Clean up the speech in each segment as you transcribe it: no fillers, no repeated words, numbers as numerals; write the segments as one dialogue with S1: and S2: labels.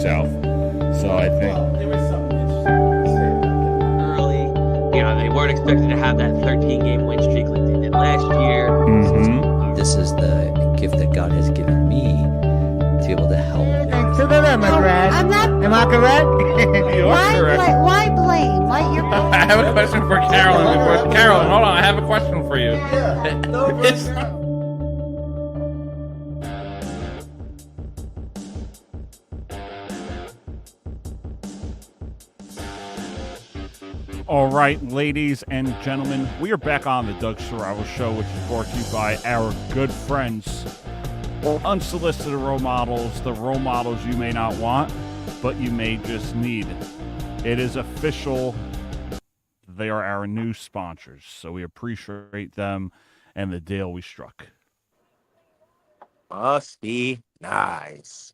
S1: South. So I think
S2: There was something interesting to say about that.
S3: Early. They weren't expected to have that 13-game win streak like they did last year.
S4: This is the gift that God has given me to be able to help.
S5: So no, McGrath.
S6: I'm not.
S5: Am I correct?
S1: you are correct.
S6: Why blame? Why you're
S1: I have a question for Carolyn. Carolyn, hold on. I have a question for you.
S2: Yeah. No,
S1: It's- All right, ladies and gentlemen, we are back on the Doug Serravo Show, which is brought to you by our good friends, unsolicited role models, the role models you may not want, but you may just need. It is official. They are our new sponsors, so we appreciate them and the deal we struck.
S7: Must be nice.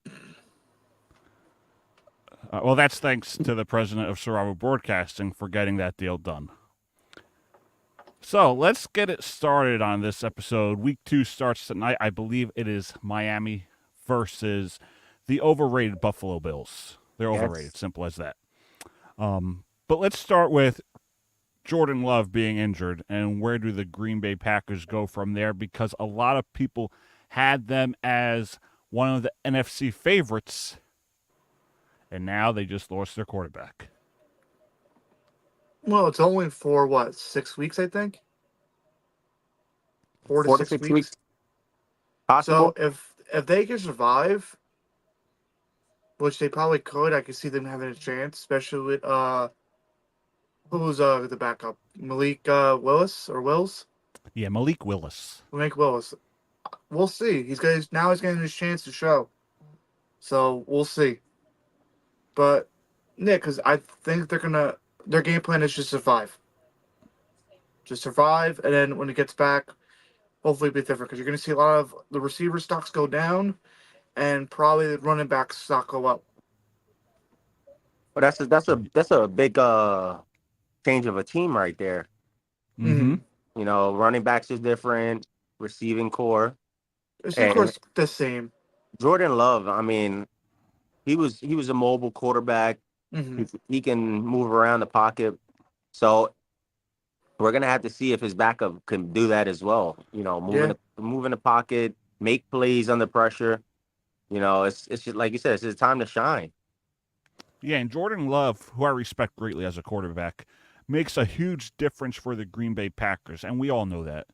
S1: Well, that's thanks to the president of Serravo Broadcasting for getting that deal done. So let's get it started on this episode. Week 2 starts tonight. I believe it is Miami versus the overrated Buffalo Bills. They're overrated, simple as that. But let's start with Jordan Love being injured, and where do the Green Bay Packers go from there? Because a lot of people had them as one of the NFC favorites, and now they just lost their quarterback.
S8: Well, it's only for 6 weeks, I think. 4 to 6 weeks.
S7: Possible.
S8: So if they can survive, which they probably could, I could see them having a chance, especially with who's the backup? Malik Willis?
S1: Yeah, Malik Willis.
S8: Malik Willis. We'll see. He's getting his chance to show. So we'll see. But Nick, because I think their game plan is just survive. Just survive, and then when it gets back, hopefully be different. Because you're going to see a lot of the receiver stocks go down, and probably the running back stock go up.
S7: But that's a big change of a team right there.
S1: Mm-hmm.
S7: Running backs is different, receiving core.
S8: It's of course the same.
S7: Jordan Love, I mean, he was a mobile quarterback.
S8: Mm-hmm.
S7: He can move around the pocket. So we're gonna have to see if his backup can do that as well. Move in the pocket, make plays under pressure. It's just like you said, it's his time to shine.
S1: Yeah, and Jordan Love, who I respect greatly as a quarterback, makes a huge difference for the Green Bay Packers, and we all know that.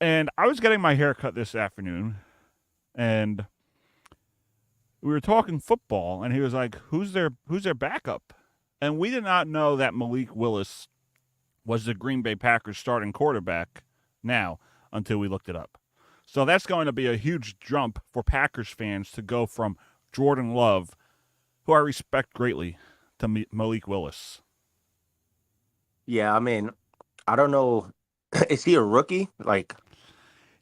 S1: And I was getting my hair cut this afternoon, and we were talking football, and he was like, who's their backup? And we did not know that Malik Willis was the Green Bay Packers starting quarterback now until we looked it up. So that's going to be a huge jump for Packers fans to go from Jordan Love, who I respect greatly, to Malik Willis.
S7: Yeah, I mean, I don't know. Is he a rookie?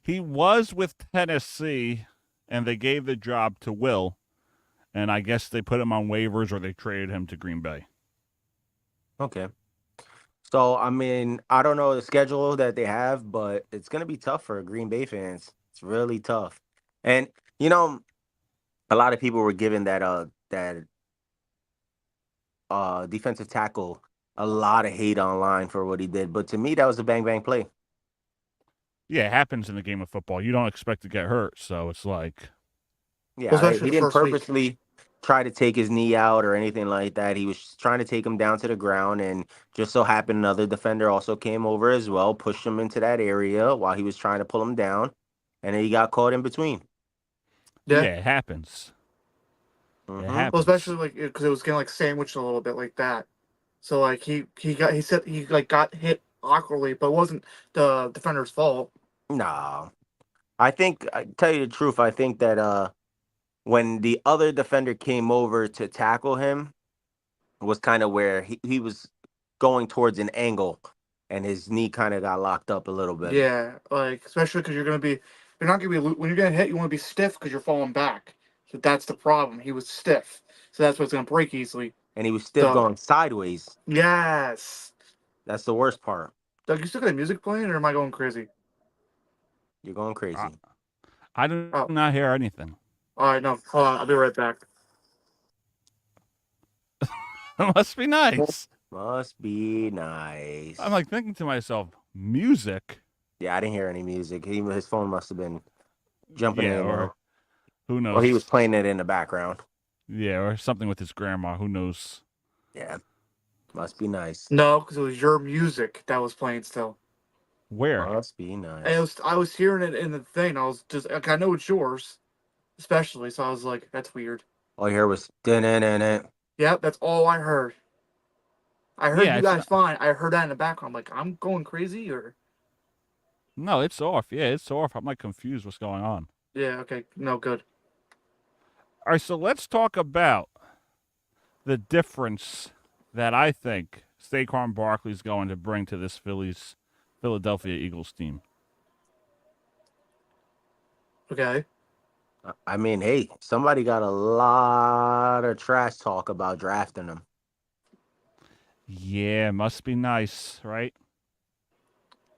S1: He was with Tennessee, and they gave the job to Will, and I guess they put him on waivers or they traded him to Green Bay.
S7: Okay. So, I mean, I don't know the schedule that they have, but it's going to be tough for Green Bay fans. It's really tough. And, a lot of people were giving that defensive tackle a lot of hate online for what he did. But to me, that was a bang-bang play.
S1: Yeah, it happens in the game of football. You don't expect to get hurt, so it's like...
S7: Yeah, he didn't purposely try to take his knee out or anything like that. He was trying to take him down to the ground, and just so happened another defender also came over as well, pushed him into that area while he was trying to pull him down, and then he got caught in between.
S1: Yeah, it happens.
S7: Mm-hmm.
S1: It happens.
S8: Well, especially because it was getting sandwiched a little bit like that. So he got hit awkwardly, but it wasn't the defender's fault.
S7: No. I tell you the truth, I think that when the other defender came over to tackle him was kind of where he was going towards an angle, and his knee kind of got locked up a little bit.
S8: Yeah, especially because you're not going to be, when you're getting hit, you want to be stiff because you're falling back. So that's the problem. He was stiff. So that's what's going to break easily.
S7: And he was still going sideways.
S8: Yes.
S7: That's the worst part.
S8: Doug, you still got the music playing, or am I going crazy?
S7: You're going crazy.
S1: I do not hear anything.
S8: All right, no. Hold on. I'll be right back.
S1: Must be nice.
S7: Must be nice.
S1: I'm like thinking to myself, music?
S7: Yeah, I didn't hear any music. His phone must have been jumping
S1: Yeah,
S7: in,
S1: or who
S7: or he was
S1: knows?
S7: playing it in the background.
S1: Yeah, or something with his grandma. Who knows?
S7: Yeah, must be nice.
S8: No, because it was your music that was playing still.
S1: Where?
S7: Must be
S8: And
S7: nice.
S8: I was hearing it in the thing. I was just like, I know it's yours, especially. So I was like, that's weird.
S7: All I heard was dun.
S8: Yeah, that's all I heard. I heard
S1: Yeah,
S8: you
S1: it's
S8: guys fine. I heard that in the background. I'm like, I'm going crazy, or
S1: no, it's off. Yeah, it's off. I'm like confused. What's going on?
S8: yeah, okay, no good.
S1: All right, so let's talk about the difference that I think Saquon Barkley's going to bring to this Philadelphia Eagles team.
S8: Okay,
S7: I mean, hey, somebody got a lot of trash talk about drafting him.
S1: Yeah, must be nice, right?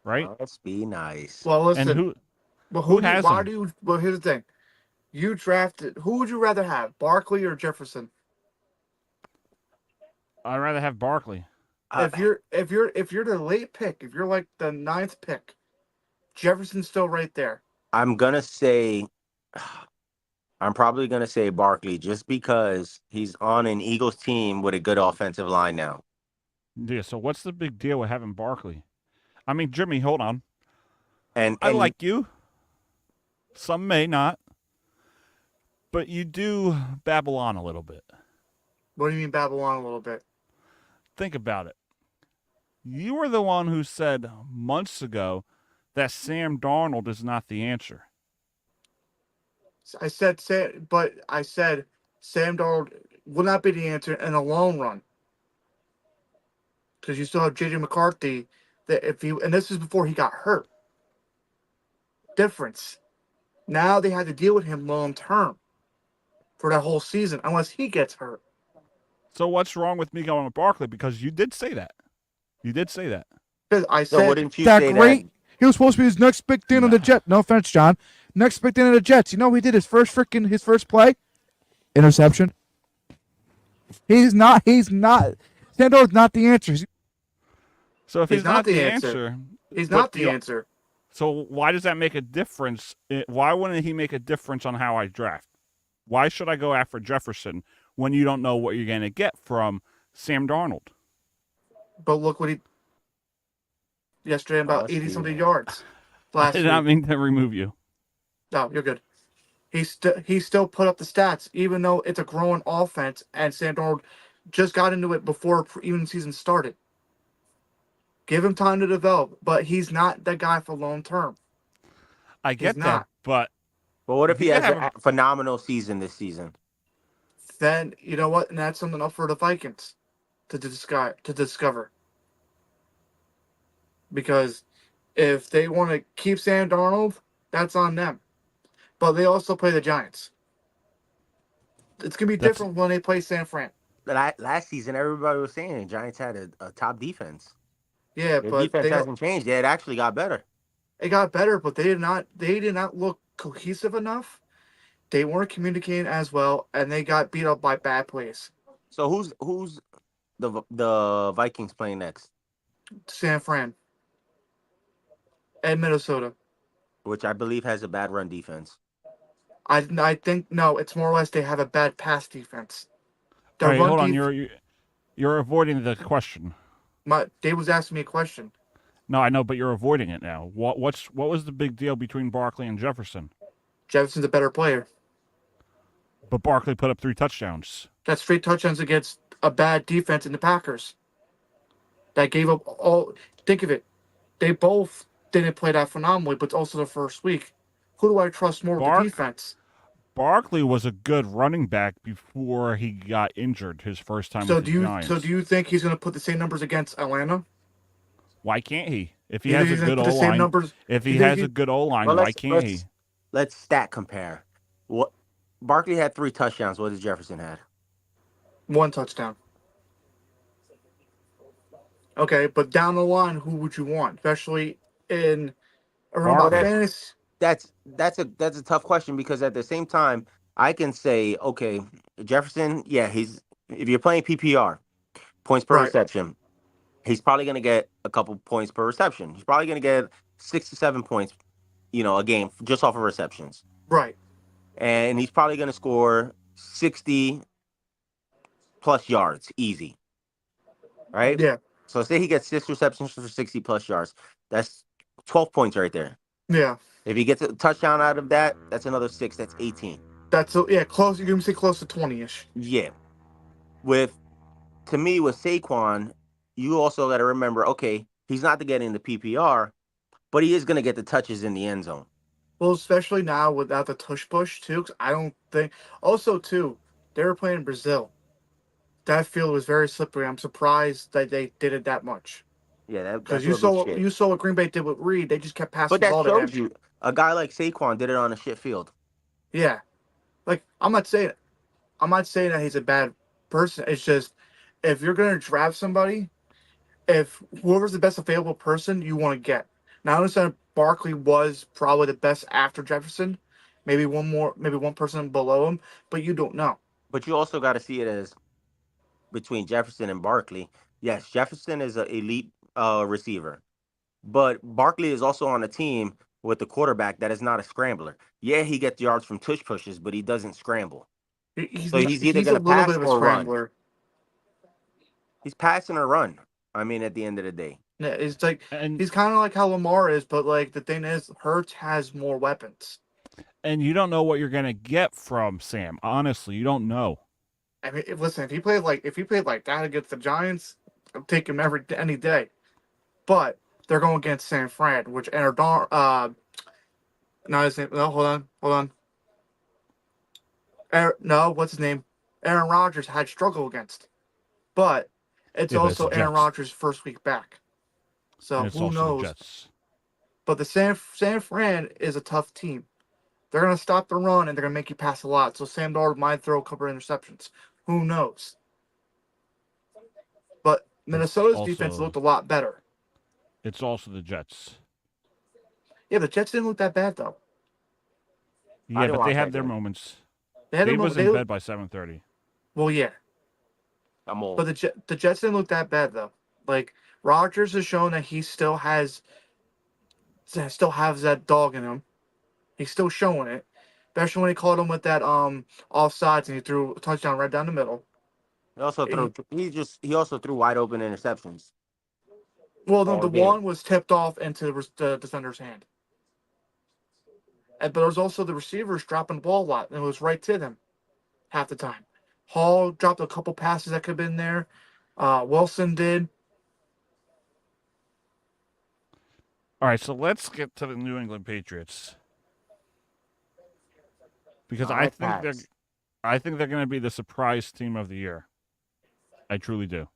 S1: Right?
S7: Must be nice.
S8: well,
S1: And
S8: listen,
S1: who
S8: but
S1: who has
S8: why
S1: him?
S8: do you? Well, here's the thing. You drafted. Who would you rather have, Barkley or Jefferson?
S1: I'd rather have Barkley.
S7: Uh,
S8: If you're the late pick, if you're like the ninth pick, Jefferson's still right there.
S7: I'm gonna say, I'm probably gonna say Barkley just because he's on an Eagles team with a good offensive line now.
S1: Yeah, so what's the big deal with having Barkley? I mean, Jimmy, hold on.
S7: And
S1: I like you. Some may not. But you do babble on a little bit.
S8: What do you mean Babylon a little bit?
S1: Think about it. You were the one who said months ago that Sam Darnold is not the answer.
S8: I said Sam Darnold will not be the answer in the long run because you still have JJ McCarthy. That if you and this is before he got hurt. Difference. Now they had to deal with him long term for that whole season unless he gets hurt.
S1: So what's wrong with me going with Barkley? Because you did say that. You did say that.
S8: Because I
S7: so
S8: said
S7: wouldn't you
S5: That
S7: say
S5: great.
S7: that?
S5: He was supposed to be his next big thing on the Jets. No offense, John. Next big thing on the Jets. You know, he did his first play, interception. He's not. Sandor's not the answer.
S1: So if he's, not, the answer,
S8: he's
S1: but
S8: not the answer.
S1: So why does that make a difference? Why wouldn't he make a difference on how I draft? Why should I go after Jefferson when you don't know what you're going to get from Sam Darnold?
S8: But look what he yesterday about
S7: Must
S8: 80
S7: be
S8: something
S7: nice.
S8: yards
S1: I
S8: last
S1: did
S8: week.
S1: not mean to remove you.
S8: No, you're good. He still put up the stats even though it's a growing offense and Sam Darnold just got into it before even season started. Give him time to develop, but he's not the guy for long term.
S1: I get that,
S8: not.
S1: but
S7: But what if he
S1: You
S7: has
S1: have
S7: a phenomenal season this season?
S8: Then you know what, and that's something up for the Vikings to discover. Because if they want to keep Sam Darnold, that's on them. But they also play the Giants. It's gonna be
S1: That's-
S8: different when they play San Fran.
S7: Last season, everybody was saying the Giants had a top defense.
S8: Yeah,
S7: Their
S8: but
S7: defense hasn't changed. It actually got better.
S8: it got better, but they did not look cohesive enough. They weren't communicating as well, and they got beat up by bad plays.
S7: So who's the Vikings playing next?
S8: San Fran and Minnesota.
S7: Which I believe has a bad run defense.
S8: I think no, it's more or less they have a bad pass defense.
S1: all right, hold on.
S8: Def-
S1: You're avoiding the question.
S8: Dave was asking me a question.
S1: No, I know, but you're avoiding it now. What was the big deal between Barkley and Jefferson?
S8: Jefferson's a better player.
S1: But Barkley put up 3 touchdowns.
S8: That's 3 touchdowns against a bad defense in the Packers. That gave up all. Think of it. They both didn't play that phenomenally, but also the first week. Who do I trust more with the defense?
S1: Barkley was a good running back before he got injured his first time with the Giants.
S8: So do you think he's going to put the same numbers against Atlanta?
S1: Why can't he? If he
S8: You
S1: has
S8: think
S1: a
S8: he's
S1: good
S8: gonna put the
S1: O
S8: same
S1: line,
S8: numbers?
S1: if
S8: You
S1: he
S8: think
S1: has
S8: he-
S1: a good O line,
S7: Well,
S1: why can't he?
S7: Let's stat compare. What Barkley had 3 touchdowns. What does Jefferson had?
S8: 1 touchdown. Okay, but down the line, who would you want, especially in around about
S1: Barkley.
S8: fantasy?
S7: That's a tough question because at the same time I can say okay, Jefferson, yeah, he's if you're playing PPR, points per
S8: Right.
S7: reception. He's probably going to get a couple points per reception. He's probably going to get 6 to 7 points, a game just off of receptions.
S8: Right.
S7: And he's probably going to score 60 plus yards easy, right?
S8: Yeah.
S7: So say he gets 6 receptions for 60 plus yards. That's 12 points right there.
S8: Yeah.
S7: If he gets a touchdown out of that, that's another 6. That's 18.
S8: That's close. You can say close to 20ish.
S7: Yeah. To me, with Saquon, you also got to remember, okay, he's not getting the PPR, but he is going to get the touches in the end zone.
S8: Well, especially now without the tush push too. 'Cause I don't think. Also, too, they were playing in Brazil. That field was very slippery. I'm surprised that they did it that much.
S7: Yeah, that
S8: Because you
S7: field was
S8: saw
S7: shit.
S8: you saw what Green Bay did with Reed. They just kept passing
S7: But
S8: the
S7: that
S8: ball to him.
S7: shows you a guy like Saquon did it on a shit field.
S8: Yeah, like I'm not saying that he's a bad person. It's just if you're gonna draft somebody, if whoever's the best available person you want to get. Now I understand Barkley was probably the best after Jefferson, maybe one person below him, but you don't know.
S7: But you also got to see it as between Jefferson and Barkley. Yes, Jefferson is an elite receiver, but Barkley is also on a team with a quarterback that is not a scrambler. Yeah, he gets yards from tush pushes, but he doesn't scramble. So he's either
S8: He's
S7: going
S8: a
S7: to
S8: little
S7: pass
S8: bit of a
S7: or run.
S8: scrambler.
S7: He's passing or run. I mean, at the end of the day.
S8: Yeah, it's like
S1: And
S8: he's kind of like how Lamar is, but like the thing is, Hurts has more weapons.
S1: you don't know what you're gonna get from Sam. Honestly, you don't know.
S8: I mean, listen, if he played like that against the Giants, I'll take him any day. But they're going against San Fran, which no, his name. No, hold on. No, what's his name? Aaron Rodgers had struggle against, but it's
S1: Yeah, but it's
S8: also
S1: the
S8: Aaron
S1: Jets.
S8: Rodgers' first week back. So
S1: And it's
S8: who
S1: also the
S8: knows?
S1: Jets.
S8: But the San Fran is a tough team. They're gonna stop the run and they're gonna make you pass a lot. So Sam Darnold might throw a couple of interceptions. Who knows? But Minnesota's defense looked a lot better.
S1: It's also the Jets.
S8: Yeah, the Jets didn't look that bad though.
S1: Yeah,
S7: didn't
S1: but
S7: watch
S1: they
S7: that
S1: had their
S7: game.
S1: moments.
S8: They had
S1: Dave
S8: them.
S1: was in bed by 7:30.
S8: Well, yeah,
S7: I'm old.
S8: but the Jets didn't look that bad though. Like Rodgers has shown that he still has that dog in him. He's still showing it, especially when he caught him with that offsides and he threw a touchdown right down the middle.
S7: He also threw. He also threw wide open interceptions.
S8: Well, no,
S7: All
S8: the
S7: game.
S8: one was tipped off into the defender's hand. But there was also the receivers dropping the ball a lot, and it was right to them half the time. Hall dropped a couple passes that could have been there. Wilson did.
S1: All right, so let's get to the New England Patriots because I think they're going to be the surprise team of the year. I truly do.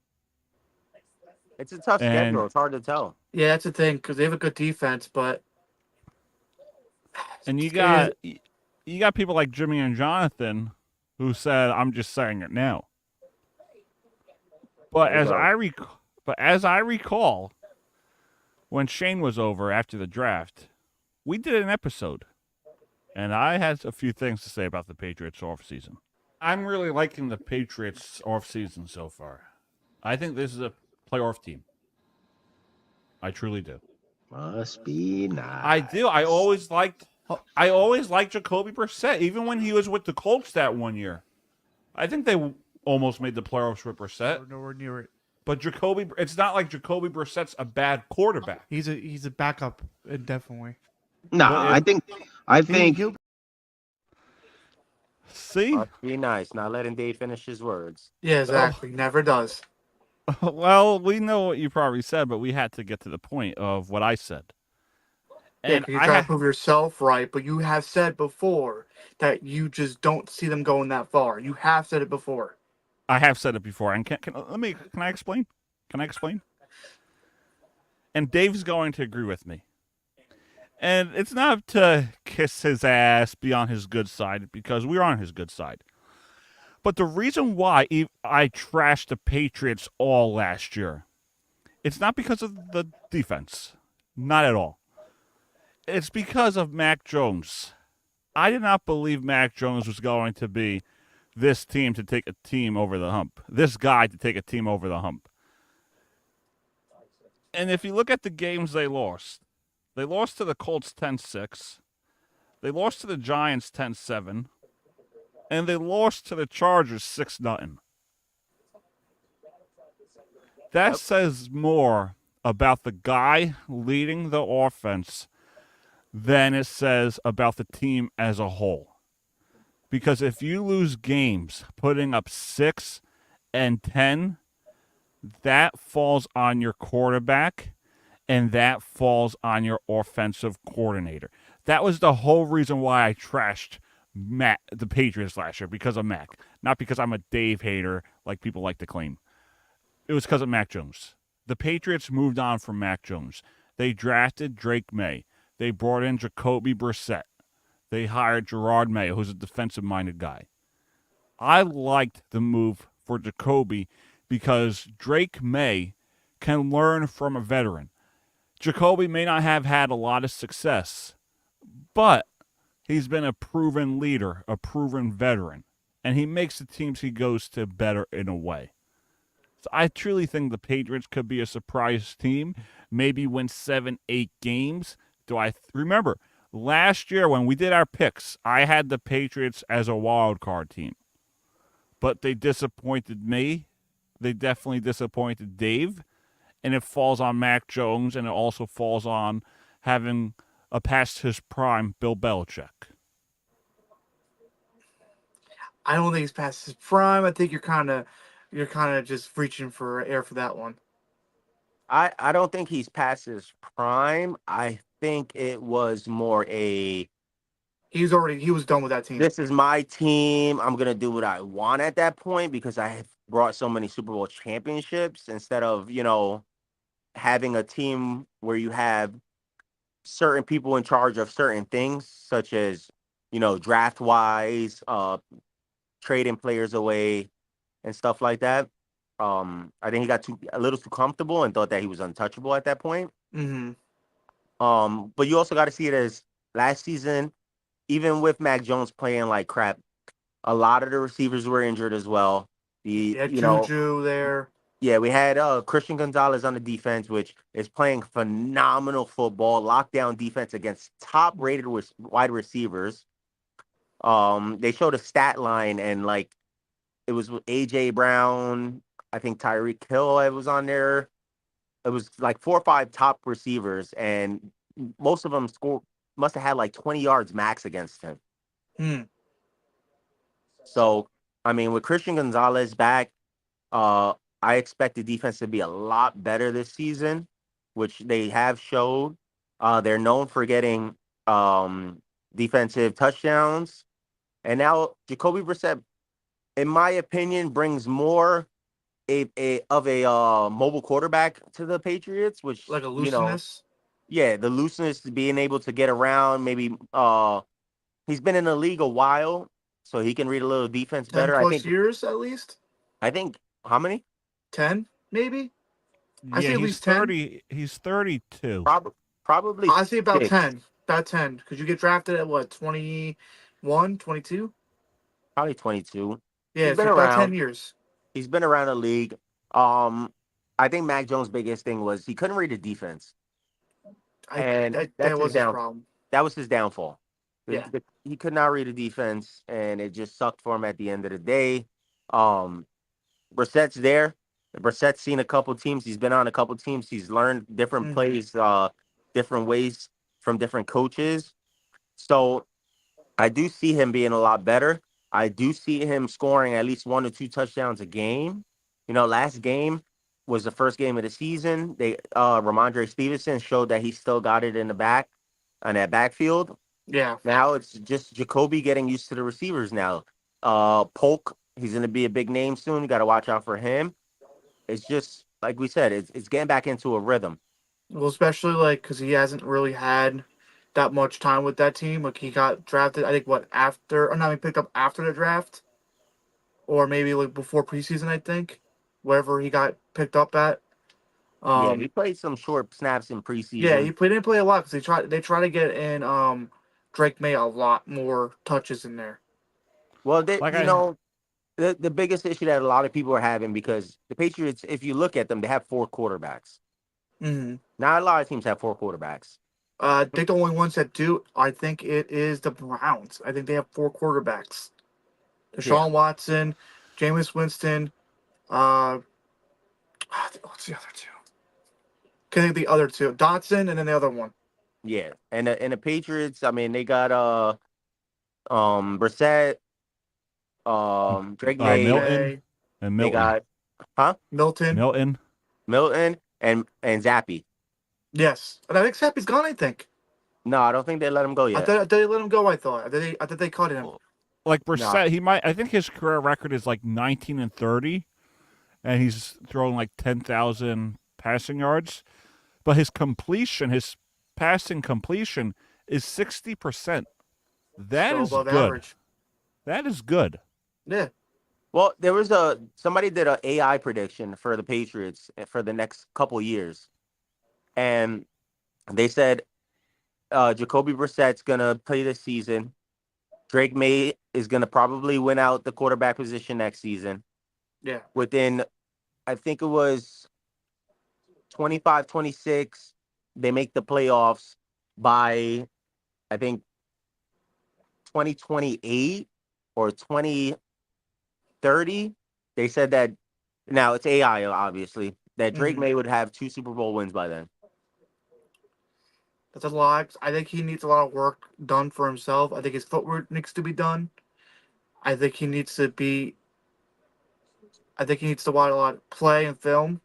S7: It's a tough
S1: And-
S7: schedule. It's hard to tell.
S8: Yeah, that's the thing because they have a good defense, but
S1: And you got people like Jimmy and Jonathan who said, "I'm just saying it now." But
S7: There you
S1: as I recall, when Shane was over after the draft, we did an episode, and I had a few things to say about the Patriots offseason. I'm really liking the Patriots offseason so far. I think this is a playoff team. I truly do.
S7: Must be nice.
S1: I do. I always liked Jacoby Brissett, even when he was with the Colts that one year. I think they almost made the playoffs with Brissett.
S9: We're nowhere near it.
S1: But it's not like Jacoby Brissett's a bad quarterback.
S9: He's a backup, definitely.
S7: No,
S1: But
S7: I think.
S9: He'll
S1: See?
S7: Must be nice. Not letting Dave finish his words.
S8: yeah, exactly. Never does.
S1: Well, we know what you probably said, but we had to get to the point of what I said.
S8: Yeah,
S1: And
S8: 'cause you try to prove yourself right, but you have said before that you just don't see them going that far. You have said it before.
S1: I have said it before. And can I explain? Can I explain? And Dave's going to agree with me. And it's not to kiss his ass, be on his good side, because we're on his good side. But the reason why I trashed the Patriots all last year, it's not because of the defense. Not at all. It's because of Mac Jones. I did not believe Mac Jones was going to be this team to take a team over the hump. This guy to take a team over the hump. And if you look at the games they lost to the Colts 10-6. They lost to the Giants 10-7. And they lost to the Chargers 6-0. That
S7: Yep.
S1: says more about the guy leading the offense than it says about the team as a whole. Because if you lose games putting up 6 and 10, that falls on your quarterback and that falls on your offensive coordinator. That was the whole reason why I trashed the Patriots last year, because of Mac. Not because I'm a Dave hater like people like to claim. It was because of Mac Jones. The Patriots moved on from Mac Jones. They drafted Drake May. They brought in Jacoby Brissett. They hired Gerard Mayo, who's a defensive-minded guy. I liked the move for Jacoby because Drake May can learn from a veteran. Jacoby may not have had a lot of success, but he's been a proven leader, a proven veteran, and he makes the teams he goes to better in a way. So I truly think the Patriots could be a surprise team, maybe win 7-8 games. Remember, last year when we did our picks, I had the Patriots as a wild card team. But they disappointed me. They definitely disappointed Dave. And it falls on Mac Jones, and it also falls on having a past his prime Bill Belichick.
S8: I don't think he's past his prime. I think you're kind of just reaching for air for that one.
S7: I don't think he's past his prime. I think it was more a
S8: He was done with that team.
S7: this is my team. I'm gonna do what I want at that point because I have brought so many Super Bowl championships instead of, having a team where you have certain people in charge of certain things, such as, draft wise, trading players away and stuff like that. I think he got a little too comfortable and thought that he was untouchable at that point.
S8: Mm-hmm.
S7: But you also got to see it as last season, even with Mac Jones playing like crap, a lot of the receivers were injured as well.
S8: Juju there.
S7: Yeah, we had Christian Gonzalez on the defense, which is playing phenomenal football, lockdown defense against top-rated wide receivers. They showed a stat line, and like it was with AJ Brown, I think Tyreek Hill was on there. It was like 4 or 5 top receivers, and most of them must have had like 20 yards max against him. So, I mean, with Christian Gonzalez back, I expect the defense to be a lot better this season, which they have showed. They're known for getting defensive touchdowns. And now Jacoby Brissett, in my opinion, brings more of a mobile quarterback to the Patriots, which,
S8: Like a looseness.
S7: the looseness to being able to get around. Maybe he's been in the league a while, so he can read a little defense
S8: 10
S7: better.
S8: plus years at least.
S7: I think how many?
S8: 10 maybe. I
S1: Yeah,
S8: say at
S1: he's
S8: least 10.
S1: 30. He's 32.
S7: Probably.
S8: I say about
S7: 6.
S8: 10. About 10. Because you get drafted at what, 21, 22?
S7: Probably 22.
S8: Yeah,
S7: He's
S8: so
S7: been
S8: about
S7: around.
S8: 10 years.
S7: He's been around the league. I think Mac Jones' biggest thing was he couldn't read the defense, and
S8: That was his problem.
S7: that was his downfall.
S8: Yeah.
S7: He could not read the defense, and it just sucked for him at the end of the day. Brissett's there. Brissett's seen a couple teams. He's been on a couple teams. He's learned different plays, different ways from different coaches. So I do see him being a lot better. I do see him scoring at least 1 or 2 touchdowns a game. Last game was the first game of the season. Ramondre Stevenson showed that he still got it in the back on that backfield.
S8: Yeah.
S7: Now it's just Jacoby getting used to the receivers now. Polk, he's going to be a big name soon. You got to watch out for him. It's just, like we said, it's getting back into a rhythm.
S8: Well, especially because he hasn't really had that much time with that team. Like he got drafted, I think, he picked up after the draft, or maybe like before preseason. I think wherever he got picked up at.
S7: He played some short snaps in preseason.
S8: Yeah, he didn't play a lot because they try to get in Drake May a lot more touches in there.
S7: Well, the biggest issue that a lot of people are having, because the Patriots, if you look at them, they have four quarterbacks.
S8: Mm-hmm.
S7: Not a lot of teams have four quarterbacks.
S8: I think the only ones that do, I think it is the Browns. I think they have four quarterbacks:
S7: Yeah,
S8: Deshaun Watson, Jameis Winston. Uh, what's the other two? Can I think the other two? Dotson, and then the other one.
S7: yeah. And the Patriots, I mean, they got Brissett, Drake May.
S1: Milton
S8: May,
S1: and
S7: They
S1: Milton.
S7: got huh
S8: Milton.
S1: Milton.
S7: Milton and Zappy.
S8: Yes, and I think Sappy's gone. I think.
S7: No, I don't think they let him go
S8: I
S7: yet.
S8: thought they let him go. I thought they cut him.
S1: Like
S7: No.
S1: Brissett, he might. I think his career record is like 19-30, and he's thrown like 10,000 passing yards. But his passing completion is 60%. That
S8: Still
S1: is
S8: above
S1: good.
S8: average.
S1: That is good.
S8: Yeah.
S7: Well, there was somebody did an AI prediction for the Patriots for the next couple years, and they said Jacoby Brissett's gonna play this season. Drake May is gonna probably win out the quarterback position next season.
S8: Yeah.
S7: Within, I think it was 25, 26, they make the playoffs by, I think, 2028 or 2030. They said that, now it's AI, obviously, that Drake
S8: Mhm.
S7: May would have 2 Super Bowl wins by then.
S8: That's a lot. I think he needs a lot of work done for himself. I think his footwork needs to be done. I think he needs to be. I think he needs to watch a lot, play and film.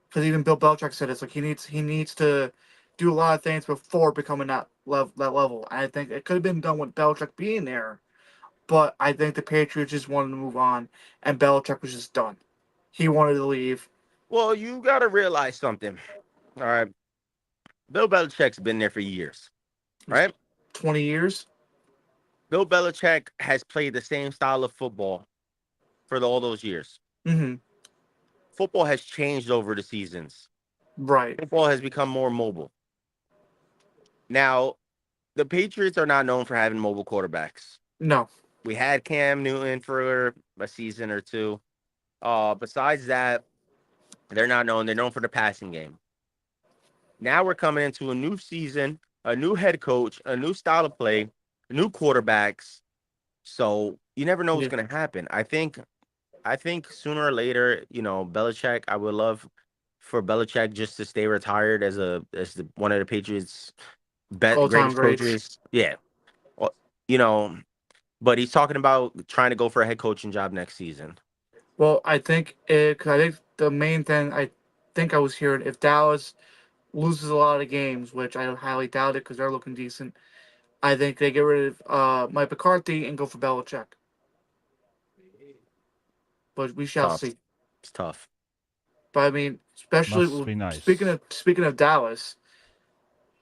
S8: Because even Bill Belichick said it's like he needs to do a lot of things before becoming that level. And I think it could have been done with Belichick being there, but I think the Patriots just wanted to move on, and Belichick was just done. He wanted to leave.
S7: Well, you got to realize something. All right. Bill Belichick's been there for years, right?
S8: 20 years.
S7: Bill Belichick has played the same style of football for all those years.
S8: Mm-hmm.
S7: Football has changed over the seasons.
S8: Right.
S7: Football has become more mobile. Now, the Patriots are not known for having mobile quarterbacks.
S8: No.
S7: We had Cam Newton for a season or two. Besides that, they're not known. They're known for the passing game. Now we're coming into a new season, a new head coach, a new style of play, new quarterbacks. So you never know what's
S8: Yeah.
S7: going to happen. I think sooner or later, Belichick. I would love for Belichick just to stay retired as one of the Patriots'
S8: All-time
S7: greatest
S8: greats.
S7: coaches. Yeah, Well, you know, but he's talking about trying to go for a head coaching job next season.
S8: Well, I think because I think the main thing I think I was hearing, if Dallas loses a lot of games, which I highly doubt it because they're looking decent, I think they get rid of Mike McCarthy and go for Belichick. But we shall
S7: Tough.
S8: see.
S7: It's tough.
S8: But I mean,
S1: Must
S8: especially
S1: be
S8: speaking
S1: nice.
S8: of speaking of Dallas,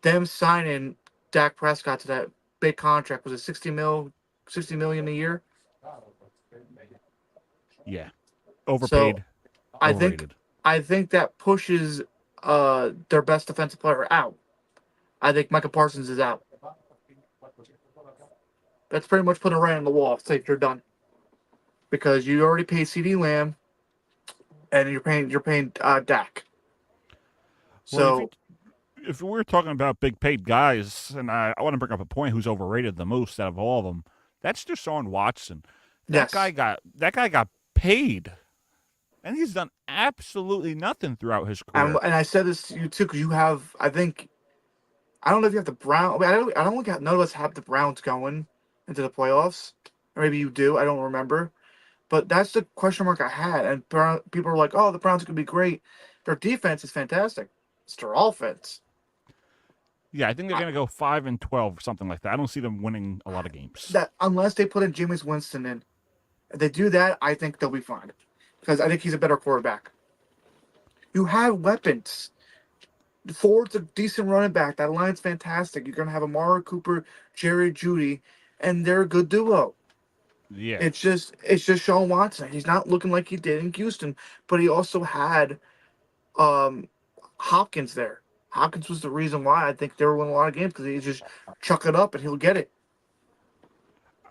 S8: them signing Dak Prescott to that big contract, was it 60 million a year?
S1: Yeah.
S8: So
S1: Overpaid.
S8: I think
S1: Overrated.
S8: I think that pushes their best defensive player out. I think Michael Parsons is out. That's pretty much putting a right on the wall. Say you're done because you already paid CD Lamb and you're paying Dak.
S1: Well,
S8: So
S1: if we're talking about big paid guys, and I want to bring up a point who's overrated the most out of all of them, that's Deshaun Watson.
S8: yes,
S1: That guy got paid, and he's done absolutely nothing throughout his
S8: and
S1: career.
S8: I said this to you too because you have I don't know if you have the Brown. I don't think none of us have the Browns going into the playoffs, or maybe you do. I don't remember. But that's the question mark I had. And people are like, "Oh, the Browns could be great. Their defense is fantastic. It's their offense."
S1: Yeah, I think they're
S8: I,
S1: gonna go 5-12, something like that. I don't see them winning a lot of games.
S8: that unless they put in Jameis Winston in, if they do that, I think they'll be fine because I think he's a better quarterback. You have weapons. Ford's a decent running back. That line's fantastic. You're gonna have Amari Cooper, Jerry Judy, and they're a good duo.
S1: Yeah,
S8: It's just Sean Watson. He's not looking like he did in Houston, but he also had um Hopkins there. Hopkins was the reason why I think they were winning a lot of games because he just chuck it up and he'll get it.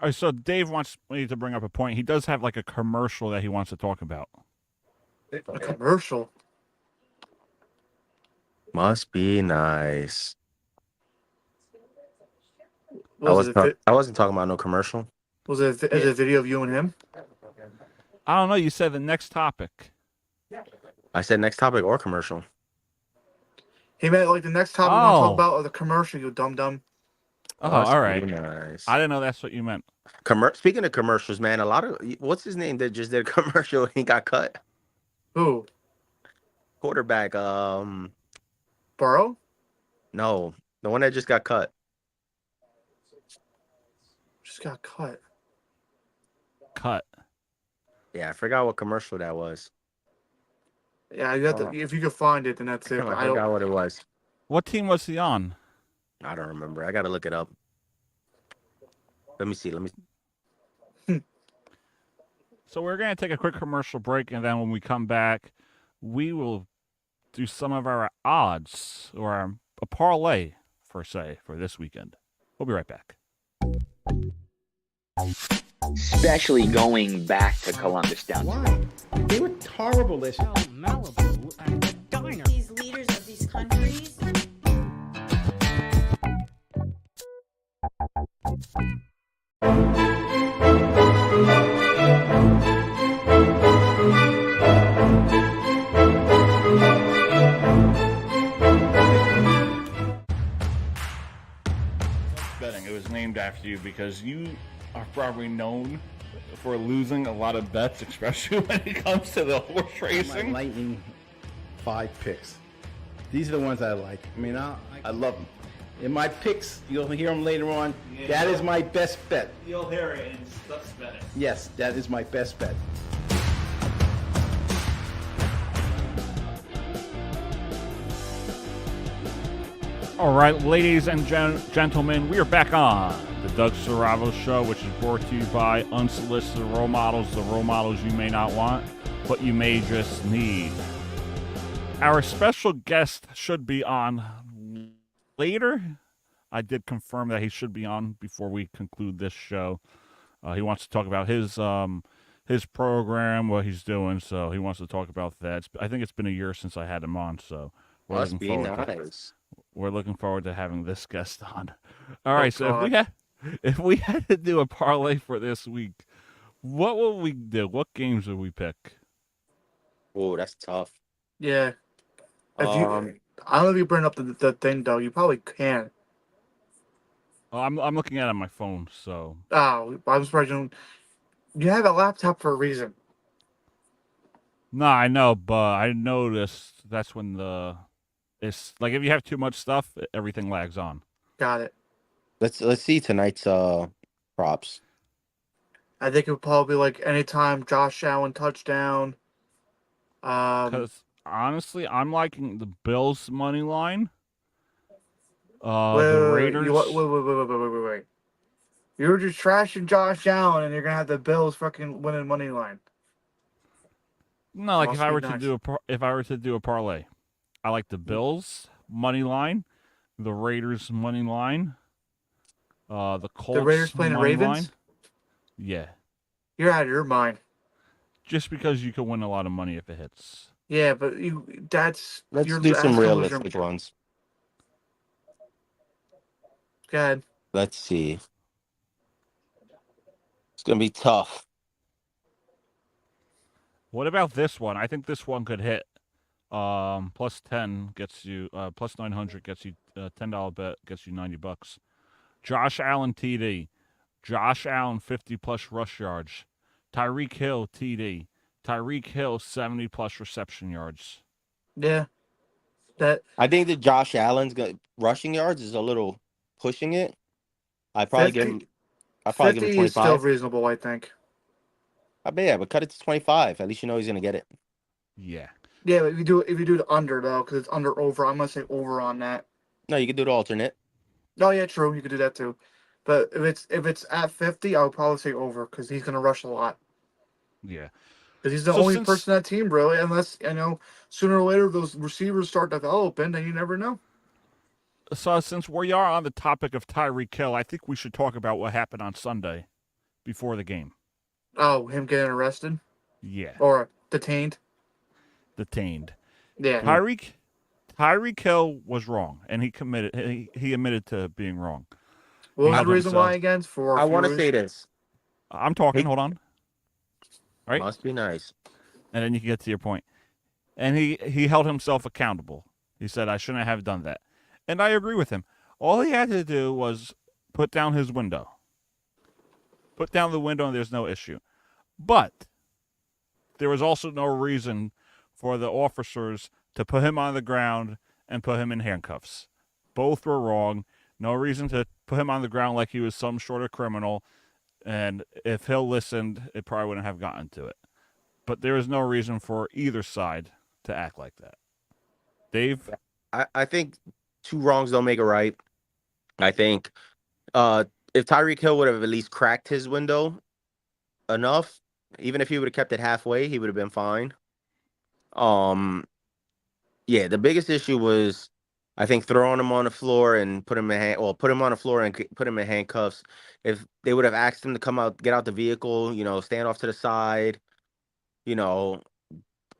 S1: All right, so Dave wants me to bring up a point. He does have like a commercial that he wants to talk about.
S8: A commercial.
S7: Must be nice.
S8: Was it?
S7: I wasn't talking about no commercial.
S8: Was it? Is it a video of you and him?
S1: I don't know. You said the next topic.
S7: I said next topic or commercial.
S8: He meant like the next topic we're gonna
S1: Oh.
S8: talk about or the commercial. You dumb dumb.
S1: Oh,
S7: Must
S1: all
S7: be
S1: right.
S7: Nice.
S1: I didn't know that's what you meant.
S7: Speaking of commercials, man, a lot of what's his name that just did a commercial and he got cut?
S8: Who?
S7: Quarterback.
S8: Burrow?
S7: No, the one that just got cut.
S8: Just got cut.
S1: Cut.
S7: Yeah, I forgot what commercial that was.
S8: Yeah, you have to. If you could find it, then that's it.
S7: I
S8: I don't.
S7: forgot what it was.
S1: What team was he on?
S7: I don't remember. I gotta look it up. Let me see.
S1: So we're going to take a quick commercial break, and then when we come back, we will do some of our odds or a parlay, per se, for this weekend. We'll be right back.
S10: Especially going back to Columbus down.
S2: Why? They were horrible this.
S6: Malibu and a diner. These leaders of these countries.
S1: Betting. It was named after you because you are probably known for losing a lot of bets, especially when it comes to the horse
S2: My
S1: racing.
S2: lightning 5 picks. These are the ones I like. I mean, I love them. In my picks, you'll hear them later on. That is my best bet.
S1: You'll hear it in Stuff's betting.
S2: Yes, that is my best bet.
S1: All right, ladies and gentlemen, we are back on the Doug Saravo Show, which is brought to you by Unsolicited Role Models, the role models you may not want, but you may just need. Our special guest should be on later. I did confirm that he should be on before we conclude this show. He wants to talk about his program, what he's doing, so he wants to talk about that. I think it's been a year since I had him on, so
S7: Must be nice.
S1: we're looking forward to having this guest on. All right, so if we had to do a parlay for this week, what will we do? What games would we pick?
S7: Oh, that's tough.
S8: Yeah. If you, I don't know if you bring up the thing though. You probably can.
S1: Oh, I'm looking at it on my phone, so
S8: Oh, I'm surprised you don't. You have a laptop for a reason.
S1: no, I know, but I noticed that's when it's like if you have too much stuff, everything lags on.
S8: Got it.
S7: Let's see tonight's props.
S8: I think it would probably be like anytime Josh Allen touchdown.
S1: Because honestly, I'm liking the Bills money line.
S8: Wait,
S1: The Raiders.
S8: wait. You were just trashing Josh Allen, and you're gonna have the Bills fucking winning money line.
S1: No, like if
S8: Must
S1: I
S8: be
S1: were
S8: nice.
S1: to do a parlay, I like the Bills money line, the Raiders money line, the Colts.
S8: The Raiders playing the
S1: money
S8: Ravens?
S1: line. Yeah,
S8: You're out of your mind.
S1: just because you can win a lot of money if it hits.
S8: Yeah, but
S7: Let's
S8: you're
S7: do some
S8: asking
S7: realistic ones.
S8: Go ahead.
S7: Let's see. It's gonna be tough.
S1: What about this one? I think this one could hit. Plus 10 gets you. Plus 900 gets you. $10 bet gets you $90. Josh Allen TD. Josh Allen 50 plus rush yards. Tyreek Hill TD. Tyreek Hill 70 plus reception yards.
S8: Yeah. That
S7: I think that Josh Allen's rushing yards is a little pushing it. I probably
S8: 50
S7: give him. I probably give him
S8: 50 is still
S7: 25.
S8: reasonable, I think.
S7: I bet, yeah, but cut it to 25. At least you know he's gonna get it.
S1: Yeah.
S8: Yeah, but if you do the under though, because it's under over, I'm gonna say over on that.
S7: No, you could do the alternate.
S8: Oh yeah, true. You could do that too. But if it's at 50, I would probably say over because he's gonna rush a lot.
S1: Yeah.
S8: Because he's the
S1: So
S8: only
S1: since-
S8: person on that team, really. Unless sooner or later those receivers start developing, then you never know.
S1: So since we are on the topic of Tyreek Hill, I think we should talk about what happened on Sunday. before the game.
S8: Oh, him getting arrested
S1: Yeah,
S8: or detained?
S1: detained.
S8: Yeah.
S1: Tyreek Hill was wrong, and he admitted to being wrong.
S8: What
S1: He
S8: was the
S1: held
S8: reason why
S1: himself.
S8: again for
S7: I want to
S8: viewers?
S7: say this.
S1: I'm talking.
S7: He
S1: Hold on. All right,
S7: must be nice.
S1: and then you can get to your point. And he held himself accountable. He said, "I shouldn't have done that," and I agree with him. All he had to do was put down his window. Put down the window, and there's no issue. But there was also no reason for the officers to put him on the ground and put him in handcuffs. Both were wrong. No reason to put him on the ground like he was some sort of criminal. And if Hill listened, it probably wouldn't have gotten to it. But there is no reason for either side to act like that. Dave?
S7: I think two wrongs don't make a right. I think if Tyreek Hill would have at least cracked his window enough, even if he would have kept it halfway, he would have been fine. Yeah, the biggest issue was I think throwing him on the floor and put him put him on the floor and put him in handcuffs. If they would have asked him to come out, get out the vehicle, stand off to the side, you know,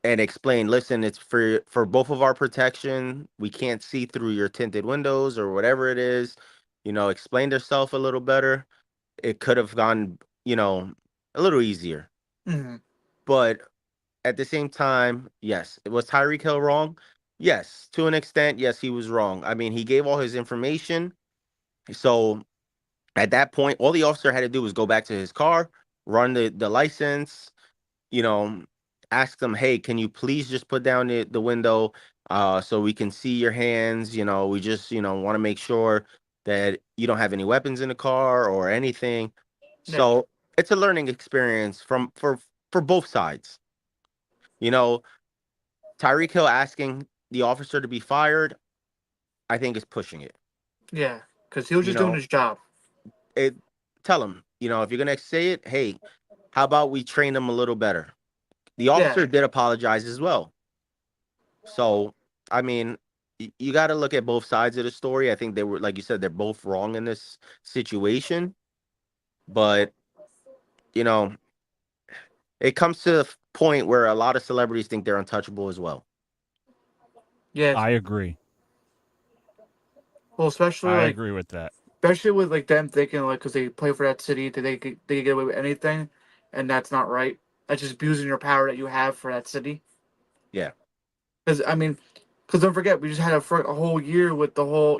S7: and explain, listen, it's for both of our protection. We can't see through your tinted windows or whatever it is. Explain themselves a little better. It could have gone, a little easier.
S8: Hmm.
S7: But at the same time, yes, was Tyreek Hill wrong? Yes, to an extent, yes, he was wrong. I mean, he gave all his information. So at that point, all the officer had to do was go back to his car, run the license, you know, ask them, hey, can you please just put down the window so we can see your hands? We just, want to make sure that you don't have any weapons in the car or anything.
S8: Yeah.
S7: So it's a learning experience for both sides. Tyreek Hill asking the officer to be fired, I think is pushing it.
S8: Yeah. Because he was
S7: You
S8: just doing
S7: know,
S8: his job.
S7: tell him, if you're gonna say it, hey, how about we train them a little better? The
S8: Yeah.
S7: officer did apologize as well. So, I mean, you got to look at both sides of the story. I think they were, like you said, they're both wrong in this situation. But, you know, it comes to the point where a lot of celebrities think they're untouchable as well.
S8: Yes.
S1: I agree.
S8: Well, especially
S1: I
S8: like,
S1: agree with that.
S8: especially with like them thinking like, because they play for that city, that they can get away with anything, and that's not right. That's just abusing your power that you have for that city.
S7: Yeah.
S8: Because I mean, because don't forget, we just had a whole year with the whole,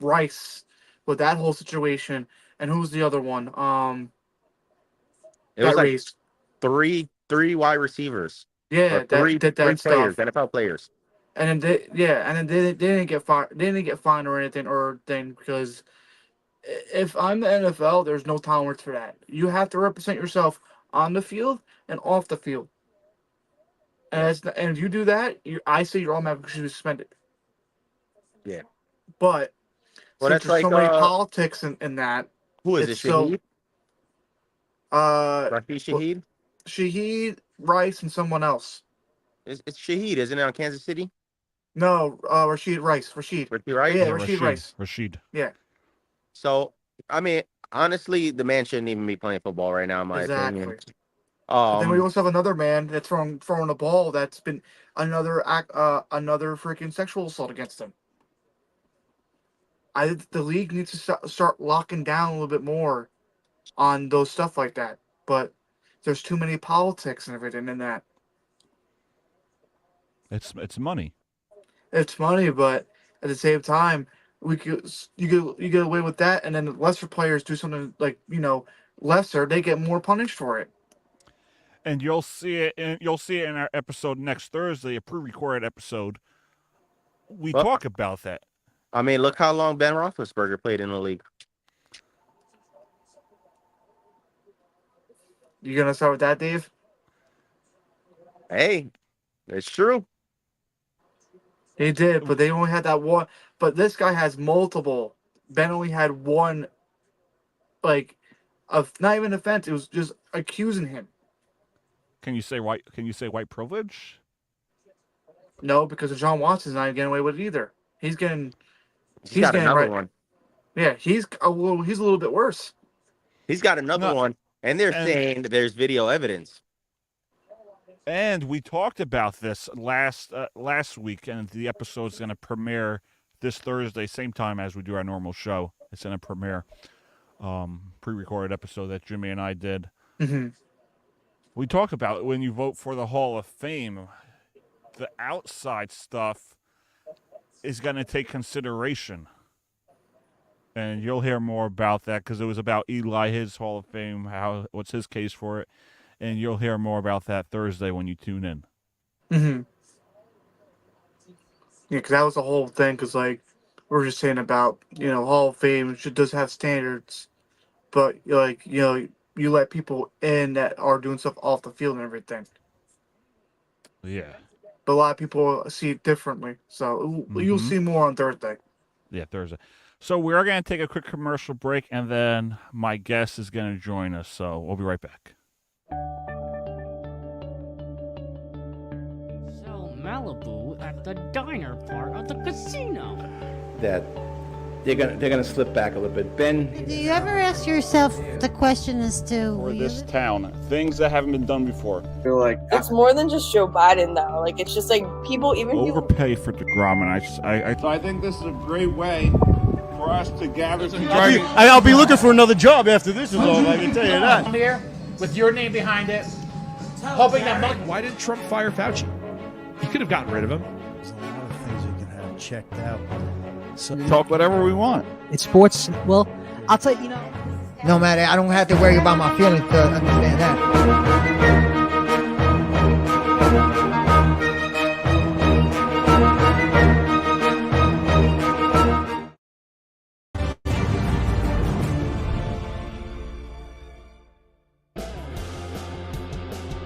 S8: Rice, with that whole situation, and who's the other one?
S7: It was
S8: That
S7: like
S8: race.
S7: three wide receivers or
S8: Yeah, that did
S7: three
S8: that
S7: players,
S8: stuff.
S7: NFL players.
S8: And then they didn't get fined. They didn't get fined or anything because if I'm the NFL, there's no tolerance for that. You have to represent yourself on the field and off the field.
S7: Yeah.
S8: And if you do that, I say you're automatically suspended.
S7: Yeah.
S8: But
S7: Well,
S8: since
S7: that's
S8: there's so
S7: like
S8: many politics in that,
S7: who is
S8: it's
S7: it?
S8: so
S7: Shaheed? Rashid
S8: well,
S7: Shaheed?
S8: Shaheed, Rice, and someone else.
S7: It's Shaheed, isn't it, on Kansas City?
S8: No, Rashid Rice. Rashid.
S7: Ricky
S8: Yeah,
S7: Rice?
S1: Yeah,
S8: Rashid
S1: Rashid.
S8: Rice.
S1: Rashid.
S8: Yeah,
S7: So, I mean, honestly, the man shouldn't even be playing football right now, in my opinion.
S8: exactly. But then we also have another man that's throwing a ball that's been another freaking sexual assault against him. The league needs to start locking down a little bit more on those stuff like that. But there's too many politics and everything in that.
S1: It's money.
S8: It's money, but at the same time, you get away with that, and then lesser players do something like lesser, they get more punished for it.
S1: And you'll see it in our episode next Thursday, a pre-recorded episode. We
S7: Well,
S1: talk about that.
S7: I mean, look how long Ben Roethlisberger played in the league.
S8: You gonna start with that, Dave?
S7: Hey, it's true.
S8: He did, but they only had that one. But this guy has multiple. Ben only had one, like, of not even offense. It was just accusing him.
S1: Can you say white? Can you say white privilege?
S8: No, because John Watson's not getting away with it either. He's
S7: He's got
S8: getting
S7: another
S8: right.
S7: one.
S8: Yeah, he's a little bit worse.
S7: He's got another
S1: No,
S7: one, and they're
S1: and-
S7: saying that there's video evidence.
S1: And we talked about this last week, and the episode's going to premiere this Thursday, same time as we do our normal show. It's going to premiere pre-recorded episode that Jimmy and I did.
S8: Mm-hmm.
S1: We talked about when you vote for the Hall of Fame, the outside stuff is going to take consideration. And you'll hear more about that because it was about Eli, his Hall of Fame, what's his case for it. And you'll hear more about that Thursday when you tune in.
S8: Mm-hmm. Yeah, because that was the whole thing. Because like we were just saying about Hall of Fame does have standards, but you let people in that are doing stuff off the field and everything.
S1: Yeah.
S8: But a lot of people see it differently. So you'll see more on Thursday.
S1: Yeah, Thursday. So we are going to take a quick commercial break, and then my guest is going to join us. So we'll be right back.
S6: So Malibu at the diner part of the casino.
S2: That they're gonna slip back a little bit. Ben,
S11: Do you ever ask yourself the question as to
S1: For this town, things that haven't been done before.
S12: feel like it's more than just Joe Biden though. Like it's just like people, even people.
S1: Overpay for DeGrom, and I think this is a great way for us to gather.
S13: I'll be looking for another job after this is over. I can tell you that.
S14: Here with your name behind it, hoping that.
S15: Why did Trump fire Fauci? He could have gotten rid of him.
S13: There's a lot of things you can have checked out. So,
S1: Talk whatever we want.
S11: it's sports. Well, I'll tell you, no matter, I don't have to worry about my feelings to understand that.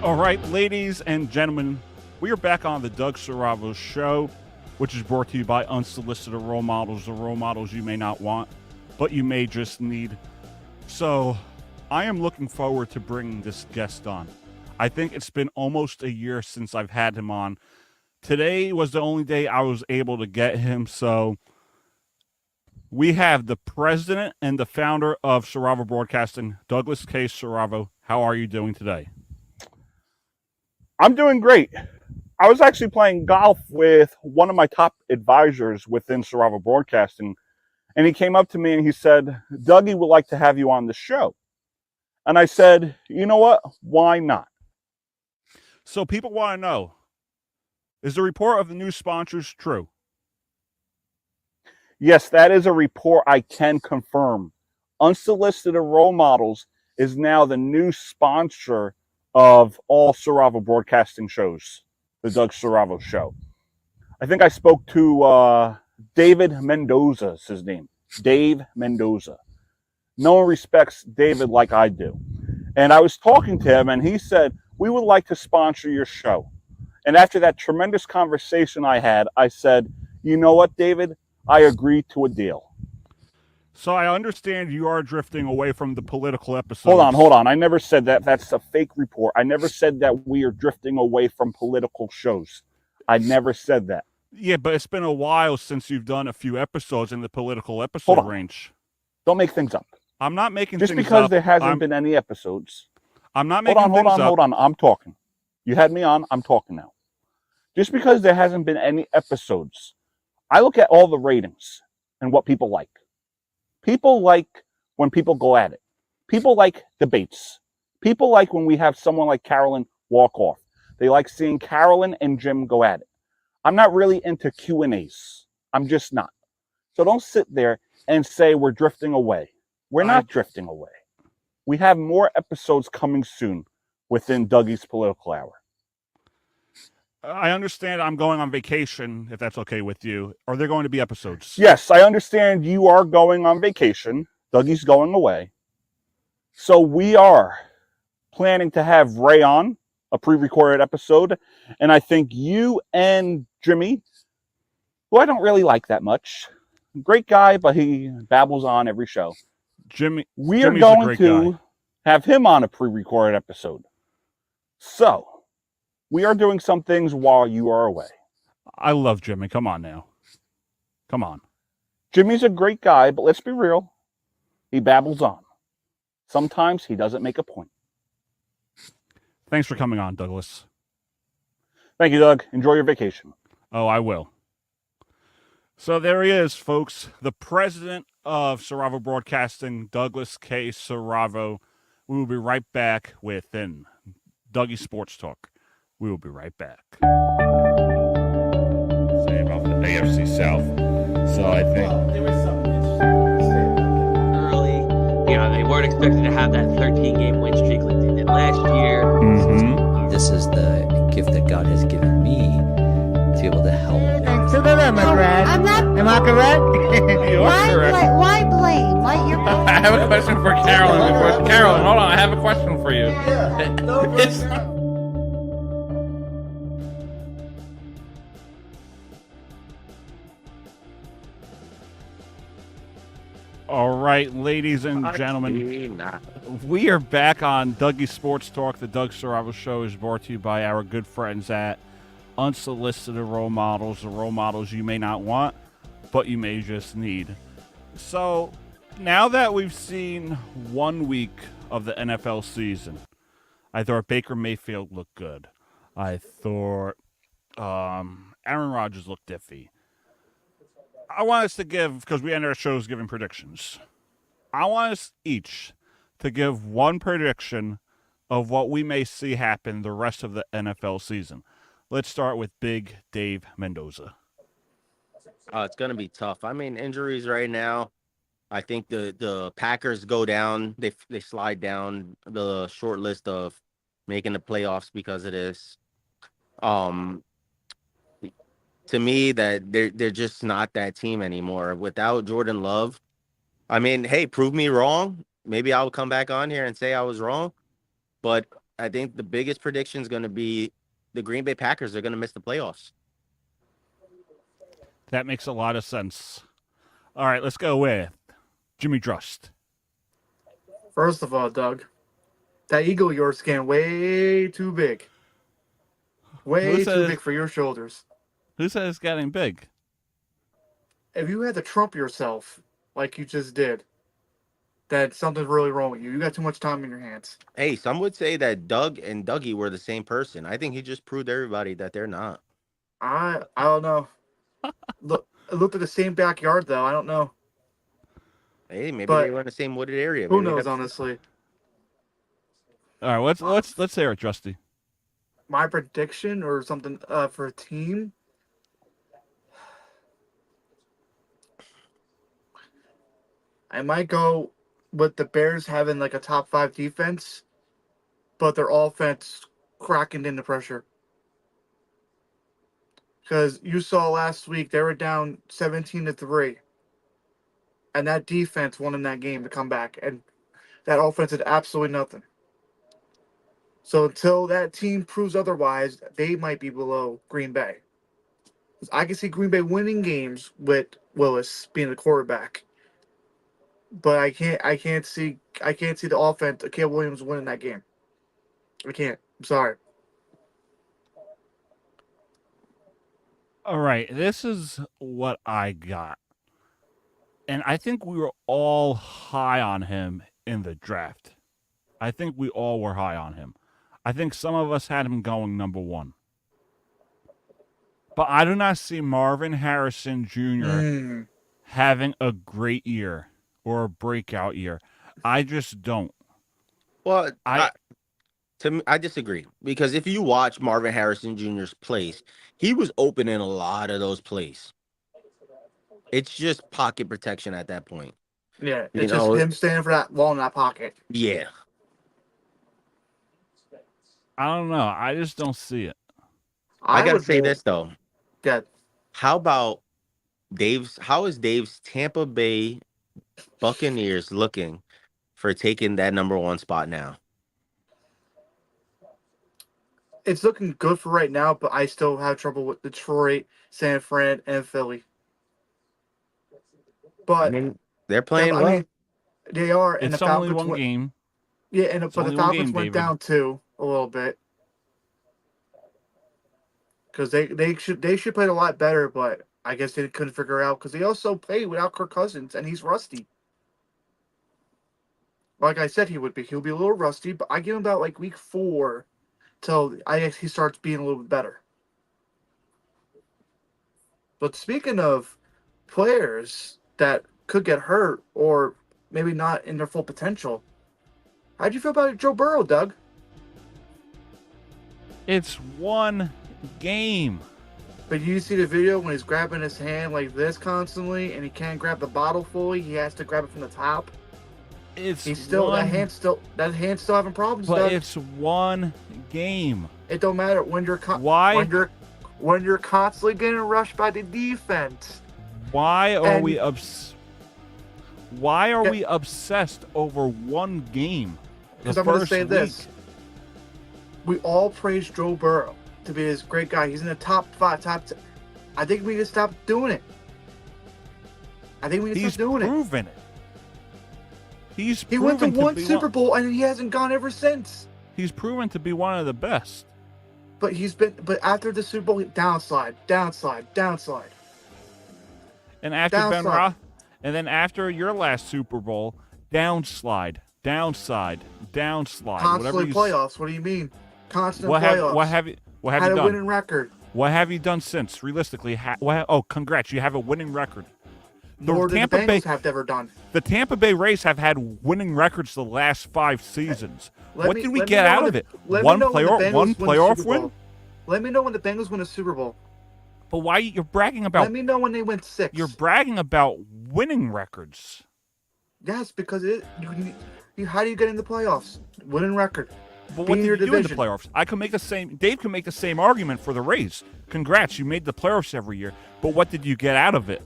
S1: All right, ladies and gentlemen, we are back on the Doug Saravo Show, which is brought to you by Unsolicited Role Models, the role models you may not want, but you may just need. So I am looking forward to bringing this guest on. I think it's been almost a year since I've had him on. Today was the only day I was able to get him, so we have the president and the founder of Saravo Broadcasting, Douglas K. Saravo. How are you doing today? I'm doing great. I was actually playing golf with one of my top advisors within Saravo Broadcasting, and he came up to me and he said, Dougie would like to have you on the show. And I said, you know what? Why not? So people want to know, is the report of the new sponsors true? Yes, that is a report I can confirm. Unsolicited Role Models is now the new sponsor of all Saravo Broadcasting shows, the Doug Saravo Show. I think I spoke to David Mendoza, is his name. Dave Mendoza. No one respects David like I do. And I was talking to him, and he said, we would like to sponsor your show. And after that tremendous conversation I had, I said, you know what, David? I agree to a deal. So I understand you are drifting away from the political episodes. Hold on. I never said that. That's a fake report. I never said that we are drifting away from political shows. I never said that. Yeah, but it's been a while since you've done a few episodes in the political episode range. Don't make things up. I'm not making things up. Just because there hasn't been any episodes. I'm not making things up. Hold on. I'm talking. You had me on. I'm talking now. Just because there hasn't been any episodes, I look at all the ratings and what people like. People like when people go at it. People like debates. People like when we have someone like Carolyn walk off. They like seeing Carolyn and Jim go at it. I'm not really into Q&As. I'm just not. So don't sit there and say we're drifting away. We're not drifting away. We have more episodes coming soon within Dougie's Political Hour. I understand I'm going on vacation, if that's okay with you. Are there going to be episodes? Yes, I understand you are going on vacation. Dougie's going away. So we are planning to have Ray on, a pre-recorded episode. And I think you and Jimmy, who I don't really like that much, great guy, but he babbles on every show. We are going to have him on a pre-recorded episode. So we are doing some things while you are away. I love Jimmy. Come on now. Come on. Jimmy's a great guy, but let's be real. He babbles on.
S16: Sometimes he doesn't make a point.
S1: Thanks for coming on, Douglas.
S16: Thank you, Doug. Enjoy your vacation.
S1: Oh, I will. So there he is, folks. The president of Saravo Broadcasting, Douglas K. Saravo. We will be right back with Dougie Sports Talk. We will be right back. Say about the AFC South. So I think
S3: there was something early. You know, they weren't expected to have that 13-game win streak like they did last year.
S4: This is the gift that God has given me to be able to help.
S11: So then, am I correct?
S6: I'm not.
S11: Am I correct?
S6: Why blame? Why you're
S14: I have a question for Carolyn. Carolyn, hold on. I have a question for you.
S1: All right, ladies and gentlemen, we are back on Dougie Sports Talk. The Doug Saravo Show is brought to you by our good friends at Unsolicited Role Models, the role models you may not want, but you may just need. So, now that we've seen 1 week of the NFL season, I thought Baker Mayfield looked good. I thought Aaron Rodgers looked iffy. I want us to give, because we end our shows giving predictions, I want us each to give one prediction of what we may see happen the rest of the NFL season. Let's start with Big Dave Mendoza.
S7: It's going to be tough. I mean, injuries right now, I think the Packers go down. They slide down the short list of making the playoffs because of this. To me, that they're just not that team anymore. Without Jordan Love, I mean, hey, prove me wrong. Maybe I'll come back on here and say I was wrong. But I think the biggest prediction is going to be the Green Bay Packers are going to miss the playoffs.
S1: That makes a lot of sense. All right, let's go with Jimmy Drust.
S8: First of all, Doug, that eagle of yours getting way too big. Way too big for your shoulders.
S1: Who says it's getting big?
S8: If you had to trump yourself like you just did, that something's really wrong with you. You got too much time in your hands.
S7: Hey, some would say that Doug and Dougie were the same person. I think he just proved to everybody that they're not.
S8: I don't know. It looked at the same backyard though. I don't know.
S7: Hey, maybe
S8: But
S7: they were in the same wooded area.
S8: Who
S7: Maybe
S8: knows, honestly?
S1: All right, let's hear it, Justy.
S8: My prediction or something for a team. I might go with the Bears having like a top 5 defense, but their offense cracking into pressure. Because you saw last week they were down 17-3, and that defense won in that game to come back, and that offense did absolutely nothing. So until that team proves otherwise, they might be below Green Bay. I can see Green Bay winning games with Willis being the quarterback, but I can't see the offense. Caleb Williams winning that game. I can't. I'm sorry.
S1: All right, this is what I got. And I think we were all high on him in the draft. I think we all were high on him. I think some of us had him going number 1. But I do not see Marvin Harrison Jr. having a great year or a breakout year. I just don't.
S7: Well, to me, I disagree, because if you watch Marvin Harrison Jr.'s plays, he was open in a lot of those plays. It's just pocket protection at that point.
S8: Yeah, it's just him standing for that wall in that pocket.
S7: Yeah.
S1: I don't know. I just don't see it.
S7: I gotta say this though.
S8: Good.
S7: How about how is Dave's Tampa Bay Buccaneers looking for taking that number 1 spot now?
S8: It's looking good for right now, but I still have trouble with Detroit, San Fran, and Philly. But
S7: I mean, they're playing well.
S8: I mean, they are. And
S1: It's
S8: the
S1: only
S8: Falcons
S1: one game.
S8: Yeah, but the Falcons went
S1: David.
S8: down too a little bit because they should play a lot better, but I guess they couldn't figure out because they also played without Kirk Cousins and he's rusty. Like I said, he would be. He'll be a little rusty, but I give him about like week 4 till I guess he starts being a little bit better. But speaking of players that could get hurt or maybe not in their full potential, how'd you feel about Joe Burrow, Doug?
S1: It's one game.
S8: But you see the video when he's grabbing his hand like this constantly, and he can't grab the bottle fully. He has to grab it from the top.
S1: He's
S8: still
S1: one,
S8: that hand's still having problems.
S1: but
S8: Doug.
S1: it's one game.
S8: It don't matter when you're
S1: Why?
S8: when you're constantly getting rushed by the defense.
S1: Why are we obsessed over one game?
S8: Because I'm going to say this: we all praise Joe Burrow to be this great guy. He's in the top 5, top 10. I think we need to stop doing it.
S1: He's proven it.
S8: He went to one Super Bowl and he hasn't gone ever since.
S1: He's proven to be one of the best.
S8: But after the Super Bowl, downslide.
S1: And after and then after your last Super Bowl, downslide.
S8: Constantly playoffs. What do you mean? Constant playoffs.
S1: What have you
S8: Had
S1: done?
S8: a winning record.
S1: What have you done since? Realistically, congrats! You have a winning record.
S8: More than the Bengals have ever done.
S1: The Tampa Bay Rays have had winning records the last 5 seasons. What did we get out of it? One playoff win?
S8: Let me know when the Bengals win a Super Bowl.
S1: But why you're bragging about?
S8: Let me know when they win 6.
S1: You're bragging about winning records.
S8: Yes, because how do you get in the playoffs? Winning record.
S1: But what did you do in the playoffs? Dave can make the same argument for the Rays. Congrats, you made the playoffs every year. But what did you get out of it?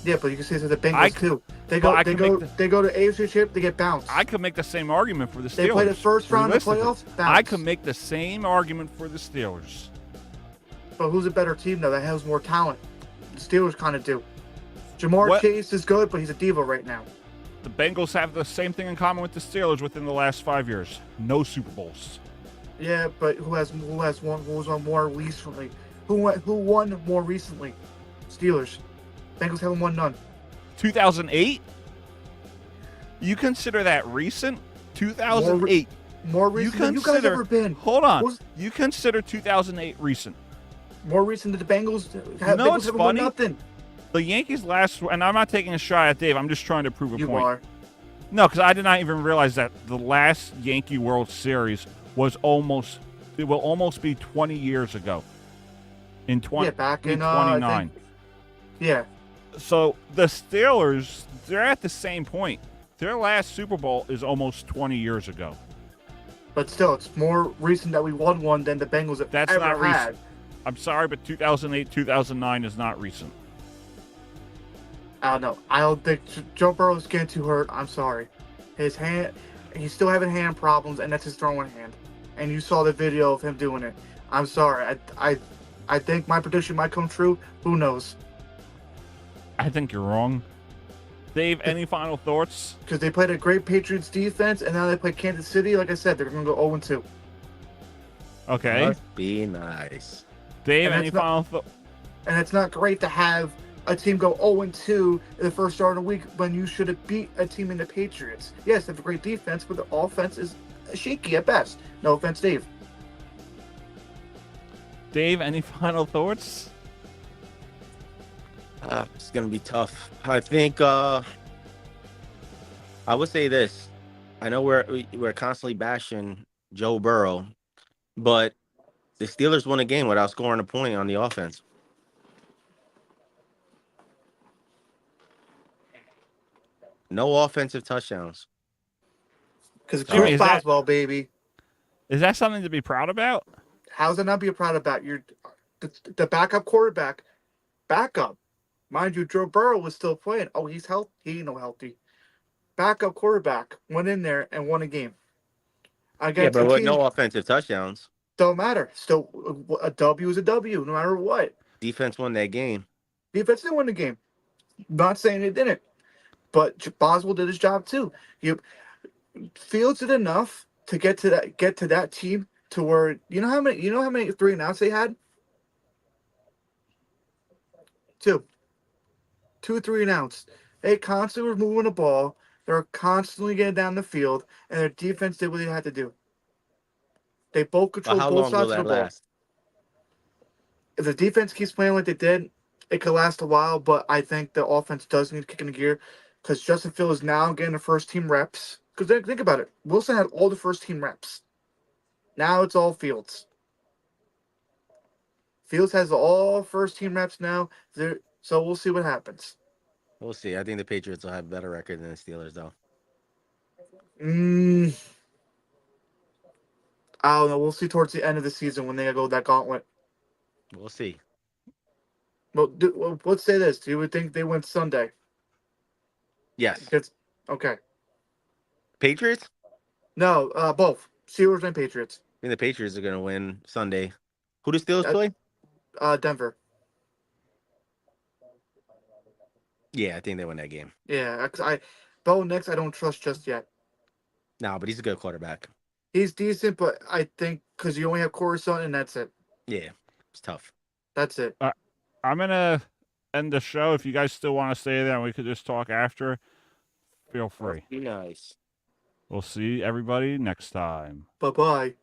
S8: Yeah, but you can say it's the Bengals too. They go to AFC Championship, they get bounced.
S1: I could make the same argument for the Steelers.
S8: They play the first round of the playoffs, bounce.
S1: I could make the same argument for the Steelers.
S8: But who's a better team though that has more talent? The Steelers kind of do. Jamar Chase is good, but he's a diva right now.
S1: The Bengals have the same thing in common with the Steelers within the last 5 years. No Super Bowls.
S8: Yeah, but who won more recently? Who won more recently? Steelers. Bengals haven't won none.
S1: 2008? You consider that recent? 2008.
S8: More recent than you guys ever been.
S1: Hold on. You consider 2008 recent?
S8: More recent than the Bengals.
S1: No, it's
S8: haven't
S1: funny.
S8: Won nothing.
S1: The Yankees and I'm not taking a shot at Dave. I'm just trying to prove a point.
S8: You are.
S1: No, because I did not even realize that the last Yankee World Series will almost be 20 years ago. In 29.
S8: Yeah.
S1: So the Steelers, they're at the same point. Their last Super Bowl is almost 20 years ago.
S8: But still, it's more recent that we won one than the Bengals have
S1: That's
S8: ever
S1: not
S8: had.
S1: recent. I'm sorry, but 2008, 2009 is not recent.
S8: I don't know. I don't think Joe Burrow's getting too hurt. I'm sorry. His hand, he's still having hand problems, and that's his throwing hand. And you saw the video of him doing it. I'm sorry. I think my prediction might come true. Who knows?
S1: I think you're wrong. Dave, any final thoughts?
S8: Because they played a great Patriots defense, and now they play Kansas City. Like I said, they're going to go 0-2.
S1: Okay.
S7: Must be nice.
S1: Dave, any final thoughts?
S8: And it's not great to have a team go 0-2 in the first start of the week when you should have beat a team in the Patriots. Yes, they have a great defense, but the offense is shaky at best. No offense, Dave.
S1: Dave, any final thoughts?
S7: It's going to be tough. I think I would say this. I know we're constantly bashing Joe Burrow, but the Steelers won a game without scoring a point on the offense. No offensive touchdowns.
S8: Because it's pure football, baby.
S1: Is that something to be proud about?
S8: How's it not be proud about? You're the backup quarterback. Backup. Mind you, Joe Burrow was still playing. Oh, he's healthy. He ain't no healthy. Backup quarterback went in there and won a game.
S7: But with no offensive touchdowns.
S8: Don't matter. Still, a W is a W, no matter what.
S7: Defense won that game.
S8: Defense didn't win the game. Not saying it didn't. But Boswell did his job too. Fields did enough to get to that team to where you know how many 3-and-outs they had? 2 3-and-outs. They constantly were moving the ball. They're constantly getting down the field, and their defense did what they had to do. They both
S7: But
S8: control
S7: how
S8: both
S7: long will
S8: sides of
S7: that
S8: the ball.
S7: last?
S8: If the defense keeps playing like they did, it could last a while, but I think the offense does need to kick into gear because Justin Fields is now getting the first team reps. Because think about it. Wilson had all the first team reps. Now it's all Fields. Fields has all first team reps now. So we'll see what happens.
S7: We'll see. I think the Patriots will have a better record than the Steelers, though.
S8: I don't know. We'll see towards the end of the season when they go that gauntlet.
S7: We'll see.
S8: Well, let's say this. Do you would think they win Sunday?
S7: Yes.
S8: Okay.
S7: Patriots?
S8: No, both. Steelers and Patriots.
S7: I think the Patriots are going to win Sunday. Who do Steelers play?
S8: Denver.
S7: Yeah, I think they win that game.
S8: Yeah, Bo Nix I don't trust just yet.
S7: No, but he's a good quarterback.
S8: He's decent, but I think because you only have Corey Sutton and that's it.
S7: Yeah, it's tough.
S8: That's it.
S1: I'm going to end the show. If you guys still want to stay there and we could just talk after, feel free.
S7: Be nice.
S1: We'll see everybody next time.
S8: Bye-bye.